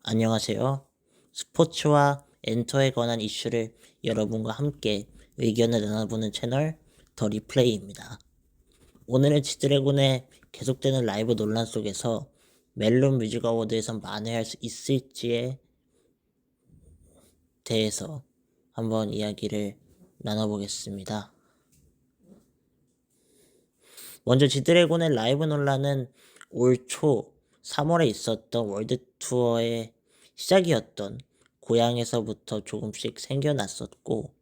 안녕하세요. 스포츠와 엔터에 관한 이슈를 여러분과 함께 의견을 나눠보는 채널 더 리플레이입니다. 오늘은 지드래곤의 계속되는 라이브 논란 속에서 멜론 뮤직 어워드에선 만회할 수 있을지에 대해서 한번 이야기를 나눠보겠습니다. 먼저 지드래곤의 라이브 논란은 올 초 3월에 있었던 월드 투어의 시작이었던 고향에서부터 조금씩 생겨났었고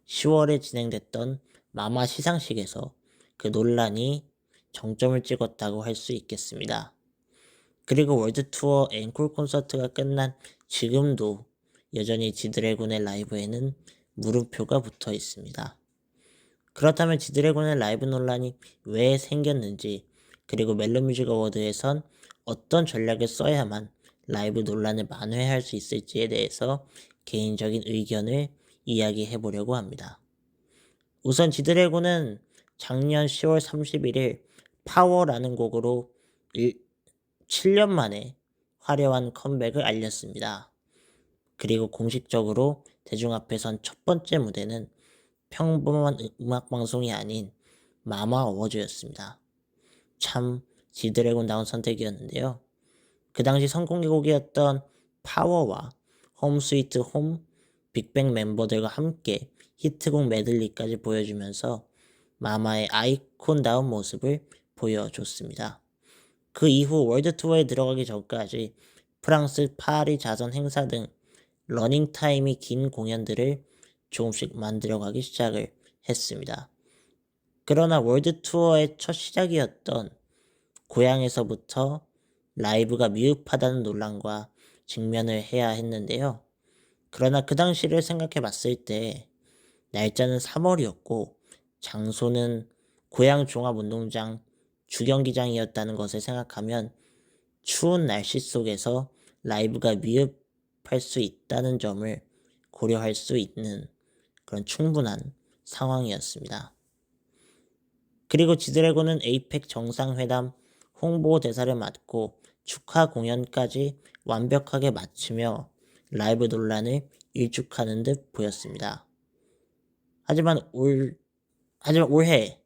10월에 진행됐던 마마 시상식에서 그 논란이 정점을 찍었다고 할 수 있겠습니다. 그리고 월드 투어 앵콜 콘서트가 끝난 지금도 여전히 지드래곤의 라이브에는 물음표가 붙어 있습니다. 그렇다면 지드래곤의 라이브 논란이 왜 생겼는지, 그리고 멜로뮤직 어워드에선 어떤 전략을 써야만 라이브 논란을 만회할 수 있을지에 대해서 개인적인 의견을 이야기해 보려고 합니다. 우선 지드래곤은 작년 10월 31일 파워라는 곡으로 7년 만에 화려한 컴백을 알렸습니다. 그리고 공식적으로 대중 앞에선 첫 번째 무대는 평범한 음악방송이 아닌 마마 어워즈였습니다. 참 지드래곤다운 선택이었는데요. 그 당시 선공개곡이었던 파워와 홈 스위트 홈, 빅뱅 멤버들과 함께 히트곡 메들리까지 보여주면서 마마의 아이콘다운 모습을 보여줬습니다. 그 이후 월드 투어에 들어가기 전까지 프랑스 파리 자선 행사 등 러닝타임이 긴 공연들을 조금씩 만들어가기 시작을 했습니다. 그러나 월드 투어의 첫 시작이었던 고향에서부터 라이브가 미흡하다는 논란과 직면을 해야 했는데요. 그러나 그 당시를 생각해 봤을 때 날짜는 3월이었고 장소는 고향 종합운동장 주경기장이었다는 것을 생각하면 추운 날씨 속에서 라이브가 미흡할 수 있다는 점을 고려할 수 있는 그런 충분한 상황이었습니다. 그리고 지드래곤은 에이펙 정상회담 홍보 대사를 맡고 축하 공연까지 완벽하게 마치며 라이브 논란을 일축하는 듯 보였습니다. 하지만 올해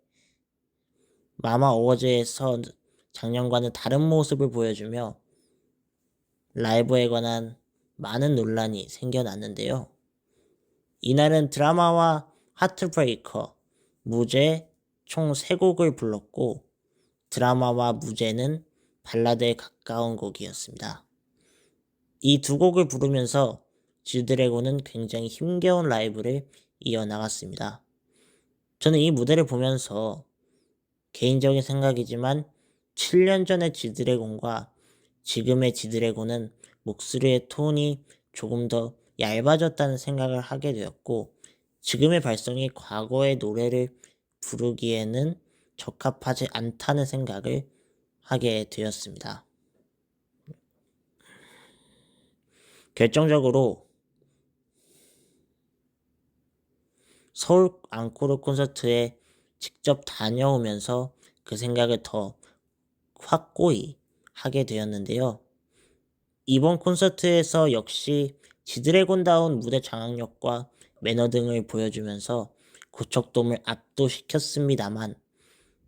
마마 어워즈에서 작년과는 다른 모습을 보여주며 라이브에 관한 많은 논란이 생겨났는데요. 이날은 드라마와 하트브레이커, 무제 총 3곡을 불렀고 드라마와 무제는 발라드에 가까운 곡이었습니다. 이 두 곡을 부르면서 지드래곤은 굉장히 힘겨운 라이브를 이어나갔습니다. 저는 이 무대를 보면서 개인적인 생각이지만 7년 전의 지드래곤과 지금의 지드래곤은 목소리의 톤이 조금 더 얇아졌다는 생각을 하게 되었고 지금의 발성이 과거의 노래를 부르기에는 적합하지 않다는 생각을 하게 되었습니다. 결정적으로 서울 앙코르 콘서트에 직접 다녀오면서 그 생각을 더 확고히 하게 되었는데요. 이번 콘서트에서 역시 지드래곤다운 무대 장악력과 매너 등을 보여주면서 고척돔을 압도시켰습니다만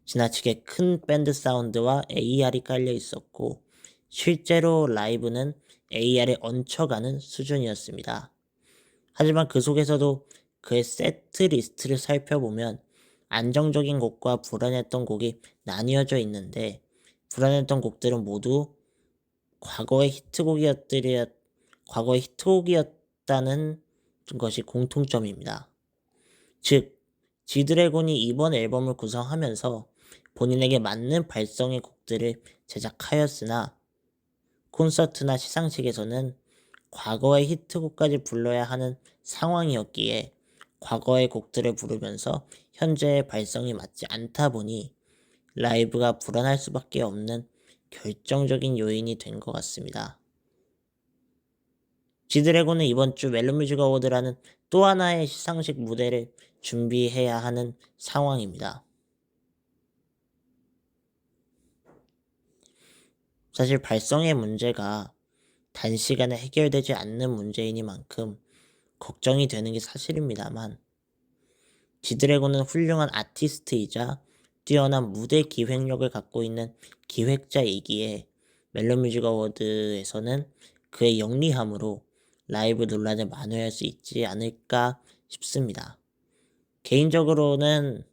지나치게 큰 밴드 사운드와 AR이 깔려 있었고 실제로 라이브는 AR에 얹혀가는 수준이었습니다. 하지만 그 속에서도 그의 세트 리스트를 살펴보면 안정적인 곡과 불안했던 곡이 나뉘어져 있는데 불안했던 곡들은 모두 과거의 히트곡이었다는 것이 공통점입니다. 즉, 지드래곤이 이번 앨범을 구성하면서 본인에게 맞는 발성의 곡들을 제작하였으나 콘서트나 시상식에서는 과거의 히트곡까지 불러야 하는 상황이었기에 과거의 곡들을 부르면서 현재의 발성이 맞지 않다 보니 라이브가 불안할 수밖에 없는 결정적인 요인이 된 것 같습니다. 지드래곤은 이번 주 멜로뮤직 어워드라는 또 하나의 시상식 무대를 준비해야 하는 상황입니다. 사실 발성의 문제가 단시간에 해결되지 않는 문제이니만큼 걱정이 되는 게 사실입니다만, 지드래곤은 훌륭한 아티스트이자 뛰어난 무대 기획력을 갖고 있는 기획자이기에 멜로뮤직 어워드에서는 그의 영리함으로 라이브 논란을 만회할 수 있지 않을까 싶습니다. 개인적으로는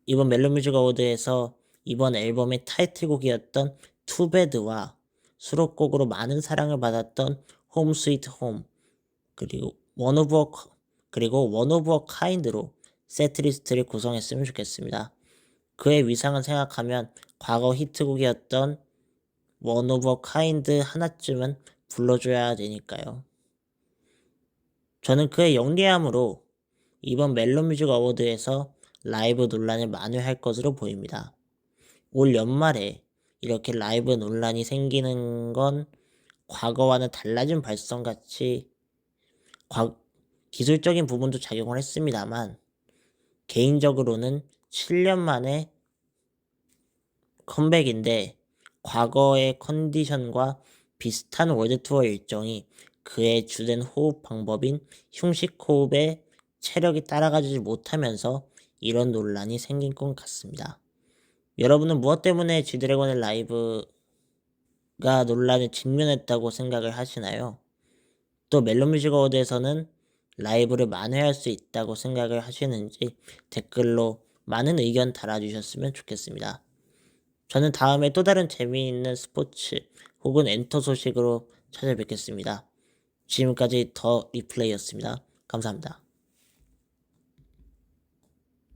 이번 멜로뮤직 어워드에서 이번 앨범의 타이틀곡이었던 투배드와 수록곡으로 많은 사랑을 받았던 홈 스위트 홈 그리고 원 오브 어 카인드로 세트리스트를 구성했으면 좋겠습니다. 그의 위상을 생각하면 과거 히트곡이었던 원 오브 어 카인드 하나쯤은 불러줘야 되니까요. 저는 그의 영리함으로 이번 멜로뮤직 어워드에서 라이브 논란을 만회할 것으로 보입니다. 올 연말에 이렇게 라이브 논란이 생기는 건 과거와는 달라진 발성같이 기술적인 부분도 작용을 했습니다만, 개인적으로는 7년 만에 컴백인데 과거의 컨디션과 비슷한 월드투어 일정이 그의 주된 호흡 방법인 흉식 호흡에 체력이 따라가지 못하면서 이런 논란이 생긴 것 같습니다. 여러분은 무엇 때문에 G드래곤의 라이브가 논란에 직면했다고 생각을 하시나요? 또 멜로뮤직 어워드에서는 라이브를 만회할 수 있다고 생각을 하시는지 댓글로 많은 의견 달아주셨으면 좋겠습니다. 저는 다음에 또 다른 재미있는 스포츠 혹은 엔터 소식으로 찾아뵙겠습니다. 지금까지 더 리플레이였습니다. 감사합니다.